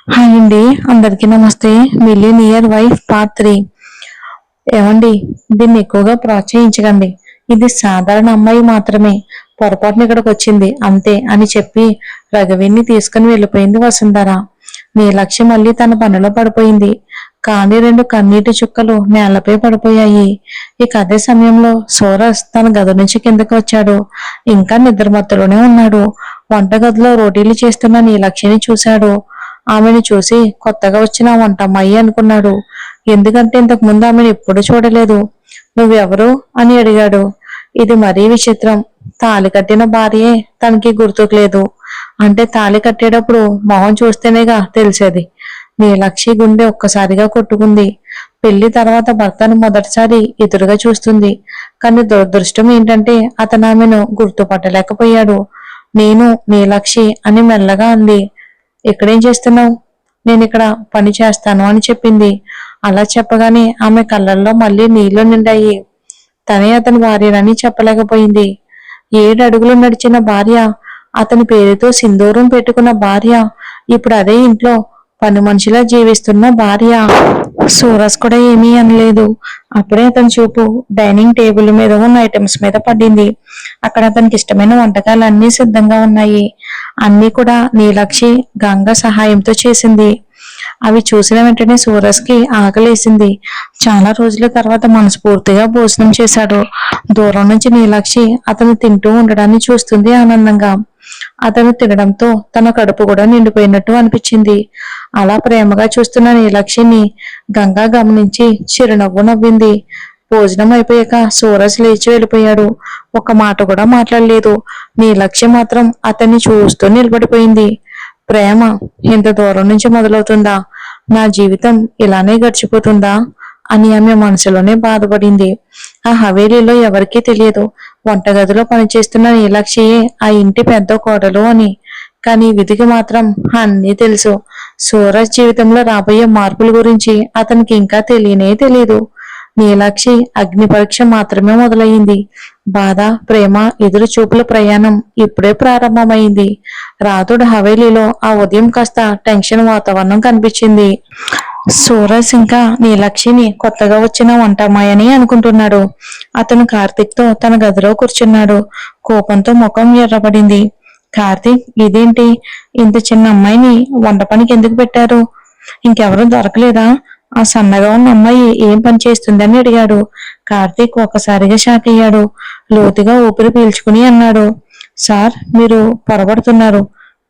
Hi అండి. అందరికీ నమస్తే. Millionaire wife part 3. ఏమండి, దీన్ని ఎక్కువగా ప్రోత్సహించకండి. ఇది సాధారణ అమ్మాయి మాత్రమే. పొరపాటున ఇక్కడికి వచ్చింది అంతే అని చెప్పి రఘువీర్ని తీసుకుని వెళ్ళిపోయింది వసుంధర. నీలక్ష్మి మళ్ళీ తన పనిలో పడిపోయింది. కానీ 2 కన్నీటి చుక్కలు నేలపై పడిపోయాయి. ఇక అదే సమయంలో సూరజ్ తన గది నుంచి కిందకి వచ్చాడు. ఇంకా నిద్రమత్తులోనే ఉన్నాడు. వంటగదిలో రోటీలు చేస్తున్న నీలక్ష్మిని చూశాడు. ఆమెను చూసి కొత్తగా వచ్చిన వంటమ్మాయి అనుకున్నాడు. ఎందుకంటే ఇంతకు ముందు ఆమెను ఎప్పుడు చూడలేదు. నువ్వెవరు అని అడిగాడు. ఇది మరీ విచిత్రం. తాళి కట్టిన భార్యే తనకి గుర్తుకు లేదు. అంటే తాళి కట్టేటప్పుడు మొహం చూస్తేనేగా తెలిసేది. నీలక్షి గుండె ఒక్కసారిగా కొట్టుకుంది. పెళ్లి తర్వాత భర్తను మొదటిసారి ఎదురుగా చూస్తుంది. కానీ దురదృష్టం ఏంటంటే అతను ఆమెను గుర్తుపట్టలేకపోయాడు. నేను నీలక్షి అని మెల్లగా అంది. ఇక్కడేం చేస్తున్నావు? నేను ఇక్కడ పని చేస్తాను అని చెప్పింది. అలా చెప్పగానే ఆమె కళ్ళల్లో మళ్ళీ నీళ్లు నిండాయి. తనే అతని భార్యనని చెప్పలేకపోయింది. 7 అడుగులు నడిచిన భార్య, అతని పేరుతో సింధూరం పెట్టుకున్న భార్య, ఇప్పుడు అదే ఇంట్లో పని మనిషిలా జీవిస్తున్న భార్య. సూరజ్ కూడా ఏమీ అనలేదు. అప్పుడే అతని చూపు డైనింగ్ టేబుల్ మీద ఉన్న ఐటమ్స్ మీద పడింది. అక్కడ అతనికి ఇష్టమైన వంటకాలు అన్నీ సిద్ధంగా ఉన్నాయి. అన్నీ కూడా నీలక్షి గంగ సహాయంతో చేసింది. అవి చూసిన వెంటనే సూరజ్కి ఆకలేసింది. చాలా రోజుల తర్వాత మనస్ఫూర్తిగా భోజనం చేశాడు. దూరం నుంచి నీలక్షి అతను తింటూ ఉండడాన్ని చూస్తుంది ఆనందంగా. అతను తినడంతో తన కడుపు కూడా నిండిపోయినట్టు అనిపించింది. అలా ప్రేమగా చూస్తున్న నీలక్షిని గంగా గమనించి చిరునవ్వు నవ్వింది. భోజనం అయిపోయాక సూరజ్ లేచి వెళ్ళిపోయాడు. ఒక మాట కూడా మాట్లాడలేదు. నీలక్షి మాత్రం అతన్ని చూస్తూ నిలబడిపోయింది. ప్రేమ ఇంత దూరం నుంచి మొదలవుతుందా? నా జీవితం ఇలానే గడిచిపోతుందా అని ఆమె మనసులోనే బాధపడింది. ఆ హవేలీలో ఎవరికీ తెలియదు వంటగదిలో పనిచేస్తున్న నీలక్షియే ఆ ఇంటి పెద్ద కోడలు అని. కానీ విధికి మాత్రం అన్నీ తెలుసు. సూరజ్ జీవితంలో రాబోయే మార్పుల గురించి అతనికి ఇంకా తెలియనే తెలియదు. నీలాక్షి అగ్ని పరీక్ష మాత్రమే మొదలైంది. బాధ, ప్రేమ, ఎదురు చూపుల ప్రయాణం ఇప్పుడే ప్రారంభమైంది. రాతుడు హవేలీలో ఆ ఉదయం కాస్త టెన్షన్ వాతావరణం కనిపించింది. సూరజ్ ఇంకా నీలక్షిని కొత్తగా వచ్చిన వంటమ్మాయని అనుకుంటున్నాడు. అతను కార్తీక్ తో తన గదిలో కూర్చున్నాడు. కోపంతో ముఖం ఎర్రబడింది. కార్తీక్, ఇదేంటి? ఇంత చిన్న అమ్మాయిని వంట పనికి ఎందుకు పెట్టారు? ఇంకెవరూ దొరకలేదా? ఆ సన్నగా ఉన్న అమ్మాయి ఏం పని చేస్తుందని అడిగాడు. కార్తీక్ ఒక్కసారిగా షాక్ అయ్యాడు. లోతుగా ఊపిరి పీల్చుకుని అన్నాడు, సార్, మీరు పొరబడుతున్నారు.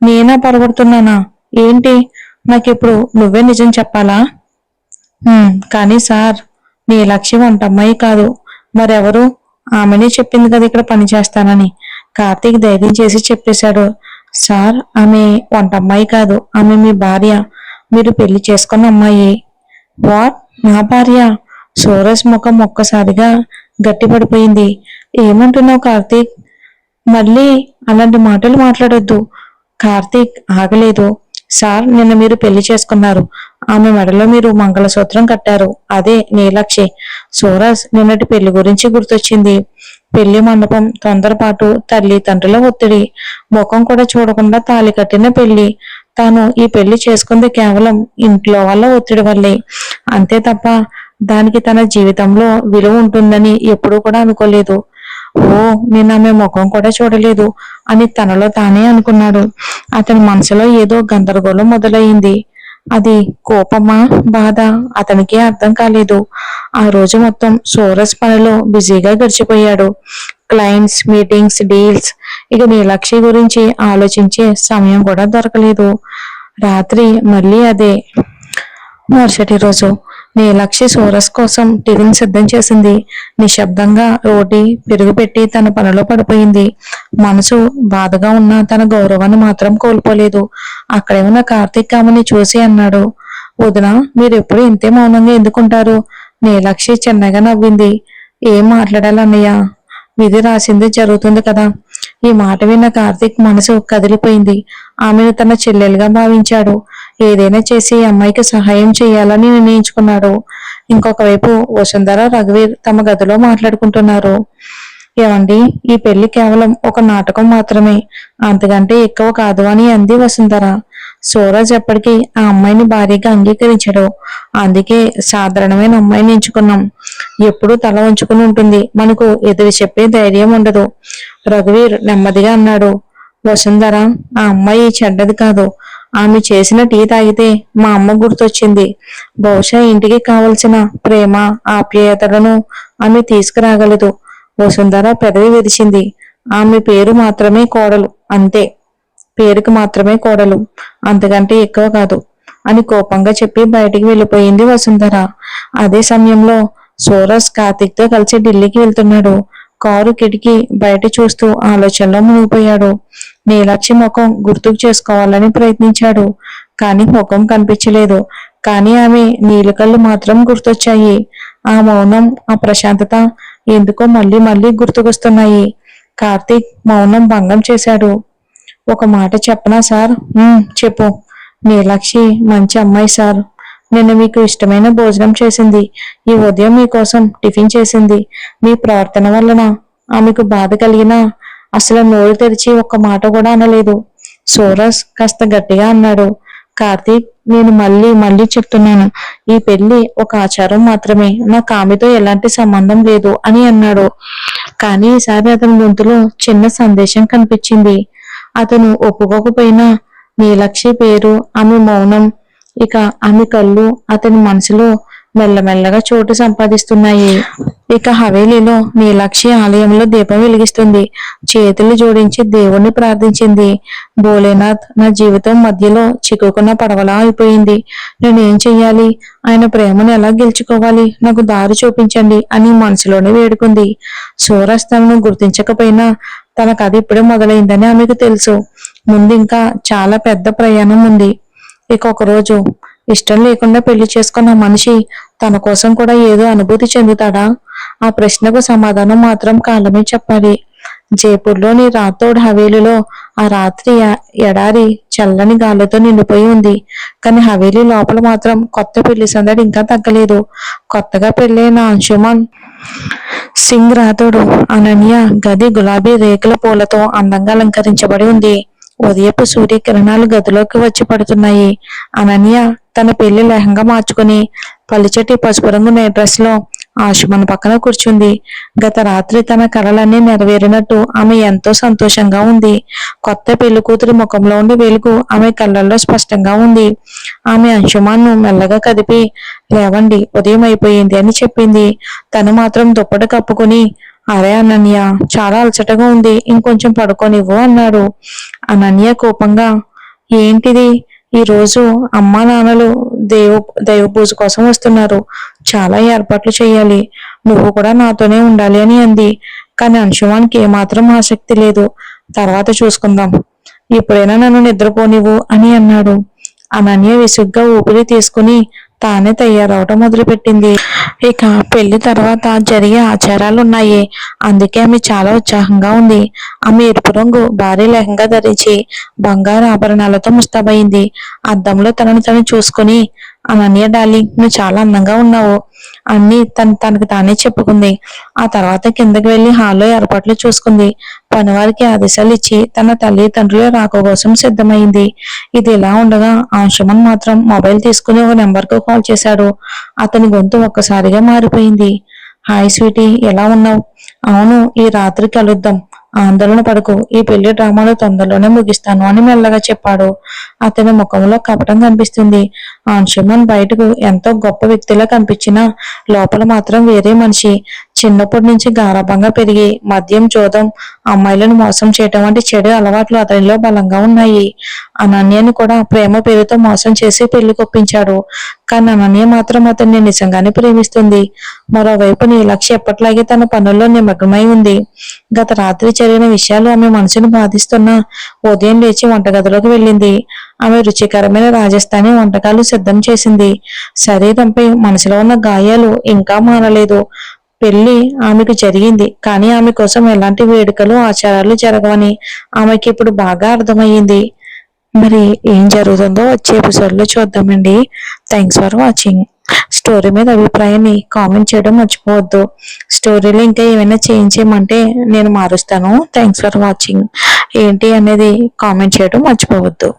నేనా పొరబడుతున్నానా? ఏంటి? నాకిప్పుడు నువ్వే నిజం చెప్పాలా? కానీ సార్, నీ లక్ష్యం వంటమ్మాయి కాదు. మరెవరు? ఆమెనే చెప్పింది కదా ఇక్కడ పని చేస్తానని. కార్తీక్ ధైర్యం చేసి చెప్పేశాడు. సార్, ఆమె వంటమ్మాయి కాదు. ఆమె మీ భార్య. మీరు పెళ్లి చేసుకున్న అమ్మాయి. వాట్? నా భార్య? సూరజ్ ముఖం ఒక్కసారిగా గట్టిపడిపోయింది. ఏమంటున్నావు కార్తీక్? మళ్ళీ అలాంటి మాటలు మాట్లాడొద్దు. కార్తీక్ ఆగలేదు. సార్, నిన్న మీరు పెళ్లి చేసుకున్నారు. ఆమె మెడలో మీరు మంగళసూత్రం కట్టారు. అదే నీలక్షి. సూరజ్ నిన్నటి పెళ్లి గురించి గుర్తొచ్చింది. పెళ్లి మండపం, తొందరపాటు, తల్లి తండ్రుల ఒత్తిడి, ముఖం కూడా చూడకుండా తాళి కట్టిన పెళ్లి. తాను ఈ పెళ్లి చేసుకుంది కేవలం ఇంట్లో వాళ్ళ ఒత్తిడి వల్లే. అంతే తప్ప దానికి తన జీవితంలో విలువ ఉంటుందని ఎప్పుడూ కూడా అనుకోలేదు. ఓ, నేను ఆమె ముఖం కూడా చూడలేదు అని తనలో తానే అనుకున్నాడు. అతని మనసులో ఏదో గందరగోళం మొదలైంది. అది కోపమా, బాధ అతనికి అర్థం కాలేదు. ఆ రోజు మొత్తం సూరజ్ పనిలో బిజీగా గడిచిపోయాడు. Clients, meetings, deals. ఇక నీలక్షి గురించి ఆలోచించే సమయం కూడా దొరకలేదు. రాత్రి మళ్ళీ అదే. మరుసటి రోజు నీలక్షి సూరజ్ కోసం టిఫిన్ సిద్ధం చేసింది. నిశ్శబ్దంగా రోటీ, పెరుగు పెట్టి తన పనిలో పడిపోయింది. మనసు బాధగా ఉన్న తన గౌరవాన్ని మాత్రం కోల్పోలేదు. అక్కడే ఉన్న కార్తీక్ ఆమెని చూసి అన్నాడు, వదిన, మీరెప్పుడు ఇంతే మౌనంగా ఎందుకుంటారు? నీలక్షి చిన్నగా నవ్వింది. ఏం మాట్లాడాలన్నయ్య? విధి రాసింది జరుగుతుంది కదా. ఈ మాట విన్న కార్తీక్ మనసు కదిలిపోయింది. ఆమెను తన చెల్లెలుగా భావించాడు. ఏదైనా చేసి అమ్మాయికి సహాయం చేయాలని నిర్ణయించుకున్నాడు. ఇంకొక వైపు వసుంధర, రఘువీర్ తమ గదిలో మాట్లాడుకుంటున్నారు. ఏమండి, ఈ పెళ్లి కేవలం ఒక నాటకం మాత్రమే, అంతకంటే ఎక్కువ కాదు అని అంది వసుంధర. సూరజ్ ఎప్పటికీ ఆ అమ్మాయిని భారీగా అంగీకరించడు. అందుకే సాధారణమైన అమ్మాయిని ఎంచుకున్నాం. ఎప్పుడూ తల ఉంచుకుని ఉంటుంది, మనకు ఎదురు చెప్పే ధైర్యం ఉండదు. రఘువీర్ నెమ్మదిగా అన్నాడు. వసుంధర, ఆ అమ్మాయి చెడ్డది కాదు. ఆమె చేసిన టీ తాగితే మా అమ్మ గుర్తొచ్చింది. బహుశా ఇంటికి కావలసిన ప్రేమ, ఆప్యాయతలను ఆమె తీసుకురాగలదు. వసుంధర పెదవి విరిచింది. ఆమె పేరు మాత్రమే కోడలు, అంతే. పేరుకి మాత్రమే కోడలు, అంతకంటే ఎక్కువ కాదు అని కోపంగా చెప్పి బయటికి వెళ్ళిపోయింది వసుంధర. అదే సమయంలో సూరజ్ కార్తిక్ తో కలిసి ఢిల్లీకి వెళ్తున్నాడు. కారు కిటికీ బయట చూస్తూ ఆలోచనలో మునిగిపోయాడు. నీలాక్షి ముఖం గుర్తుకు చేసుకోవాలని ప్రయత్నించాడు, కానీ ముఖం కనిపించలేదు. కానీ ఆమె నీలికళ్ళు మాత్రం గుర్తొచ్చాయి. ఆ మౌనం, ఆ ప్రశాంతత ఎందుకో మళ్ళీ మళ్ళీ గుర్తుకొస్తున్నాయి. కార్తీక్ మౌనం భంగం చేశాడు. ఒక మాట చెప్పనా సార్? చెప్పు. నీలాక్షి మంచి అమ్మాయి సార్. నిన్న మీకు ఇష్టమైన భోజనం చేసింది. ఈ ఉదయం మీకోసం టిఫిన్ చేసింది. మీ ప్రవర్తన వలన ఆమెకు బాధ కలిగినా అసలు నోరు తెరిచి ఒక్క మాట కూడా అనలేదు. సూరజ్ కాస్త గట్టిగా అన్నాడు. కార్తీక్, నేను మళ్ళీ మళ్ళీ చెప్తున్నాను, ఈ పెళ్లి ఒక ఆచారం మాత్రమే. నాకు ఆమెతో ఎలాంటి సంబంధం లేదు అని అన్నాడు. కానీ ఈసారి అతని గొంతులో చిన్న సందేశం కనిపించింది. అతను ఒప్పుకోకపోయినా నీలక్షి పేరు, ఆమె మౌనం, ఇక ఆమె కళ్ళు అతని మనసులో మెల్లమెల్లగా చోటు సంపాదిస్తున్నాయి. ఇక హవేలీలో నీలాక్షి ఆలయంలో దీపం వెలిగిస్తుంది. చేతులు జోడించి దేవుణ్ణి ప్రార్థించింది. భోలేనాథ్, నా జీవితం మధ్యలో చిక్కుకున్న పడవలా అయిపోయింది. నేనేం చెయ్యాలి? ఆయన ప్రేమను ఎలా గెలుచుకోవాలి? నాకు దారి చూపించండి అని మనసులోనే వేడుకుంది. సూరజ్ తనను గుర్తించకపోయినా తన కథ ఇప్పుడే మొదలైందని ఆమెకు తెలుసు. ముందు ఇంకా చాలా పెద్ద ప్రయాణం ఉంది. ఇక ఒకరోజు ఇష్టం లేకుండా పెళ్లి చేసుకున్న మనిషి తన కోసం కూడా ఏదో అనుభూతి చెందుతాడా? ఆ ప్రశ్నకు సమాధానం మాత్రం కాలమే చెప్పాలి. జైపూర్లోని రాథోడ్ హవేలీలో ఆ రాత్రి ఎడారి చల్లని గాలితో నిండిపోయి ఉంది. కానీ హవేలీ లోపల మాత్రం కొత్త పెళ్లి సందడి ఇంకా తగ్గలేదు. కొత్తగా పెళ్ళైన అంశుమాన్ సింగ్ రాథోడ్ అనన్య గది గులాబీ రేకుల పూలతో అందంగా అలంకరించబడి ఉంది. ఉదయపు సూర్యకిరణాలు గదిలోకి వచ్చి పడుతున్నాయి. అనన్య తన పెళ్లి లెహంగా మార్చుకుని పల్లిచెట్టి పసుపు రంగు నైట్ డ్రెస్ లో ఆశుమన్ పక్కన కూర్చుంది. గత రాత్రి తన కలలన్నీ నెరవేరినట్టు ఆమె ఎంతో సంతోషంగా ఉంది. కొత్త పెళ్లి కూతురి ముఖంలో ఉండే వెలుగు ఆమె కళ్ళల్లో స్పష్టంగా ఉంది. ఆమె అంశుమాన్ను మెల్లగా కదిపి, లేవండి, ఉదయం అయిపోయింది అని చెప్పింది. తను మాత్రం దుప్పటి కప్పుకుని, అరే అనన్య, చాలా అలసటగా ఉంది, ఇంకొంచెం పడుకోనివ్వు అన్నాడు. అనన్య కోపంగా, ఏంటిది? ఈ రోజు అమ్మా నాన్నలు దైవ పూజ కోసం వస్తున్నారు. చాలా ఏర్పాట్లు చేయాలి. నువ్వు కూడా నాతోనే ఉండాలి అని అంది. కానీ అంశుమాన్కి ఏమాత్రం ఆసక్తి లేదు. తర్వాత చూసుకుందాం, ఇప్పుడైనా నన్ను నిద్రపోనివ్వు అని అన్నాడు. అనన్య విసుగ్గా ఊపిరి తీసుకుని తానే తయారవటం మొదలుపెట్టింది. ఇక పెళ్లి తర్వాత జరిగే ఆచారాలు ఉన్నాయి. అందుకే ఆమె చాలా ఉత్సాహంగా ఉంది. ఆమె ఎరుపు రంగు భారీ లెహంగా ధరించి బంగారు ఆభరణాలతో ముస్తాబైంది. అద్దంలో తనను తను చూసుకుని, అనన్య డార్లింగ్, నువ్వు చాలా అందంగా ఉన్నావు అన్ని తనకు తానే చెప్పుకుంది. ఆ తర్వాత కిందకి వెళ్లి హాల్లో ఏర్పాట్లు చూసుకుంది. పనివారికి ఆదేశాలు ఇచ్చి తన తల్లిదండ్రుల రాక కోసం సిద్ధమైంది. ఇది ఇలా ఉండగా అంశుమన్ మాత్రం మొబైల్ తీసుకుని ఒక నెంబర్ కు కాల్ చేశాడు. అతని గొంతు ఒక్కసారిగా మారిపోయింది. హాయ్ స్వీటీ, ఎలా ఉన్నావు? అవును, ఈ రాత్రి కలుద్దాం, ఆందోళన పడకు, ఈ పెళ్లి డ్రామాలు తొందరలోనే ముగిస్తాను అని మెల్లగా చెప్పాడు. అతని ముఖంలో కపటం కనిపిస్తుంది. అంశుమన్ బయటకు ఎంతో గొప్ప వ్యక్తిలా కనిపించినా లోపల మాత్రం వేరే మనిషి. చిన్నప్పటి నుంచి గారాబంగా పెరిగి మద్యం, జోదం, అమ్మాయిలను మోసం చేయటం వంటి చెడు అలవాట్లు అతనిలో బలంగా ఉన్నాయి. అనన్యని కూడా ప్రేమ పేరుతో మోసం చేసి పెళ్లి కొప్పించాడు. కానీ అనన్య మాత్రం అతన్ని నిజంగానే ప్రేమిస్తుంది. మరోవైపు నీలాక్షి ఎప్పట్లాగే తన పనుల్లో నిమగ్నమై ఉంది. గత రాత్రి జరిగిన విషయాలు ఆమె మనసును బాధిస్తున్నా ఉదయం లేచి వంటగదిలోకి వెళ్ళింది. ఆమె రుచికరమైన రాజస్థానీ వంటకాలు సిద్ధం చేసింది. శరీరంపై మనసులో ఉన్న గాయాలు ఇంకా మారలేదు. పెళ్లి ఆమెకు జరిగింది, కానీ ఆమె కోసం ఎలాంటి వేడుకలు, ఆచారాలు జరగవని ఆమెకి ఇప్పుడు బాగా అర్థమయ్యింది. మరి ఏం జరుగుతుందో వచ్చే ఎపిసోడ్ లో చూద్దామండి. Thanks for watching. స్టోరీ మీద అభిప్రాయాన్ని కామెంట్ చేయడం మర్చిపోవద్దు. స్టోరీలో ఇంకా ఏమైనా చేంజ్ చేయమంటే నేను మారుస్తాను. Thanks for watching. ఏంటి అనేది కామెంట్ చేయడం మర్చిపోవద్దు.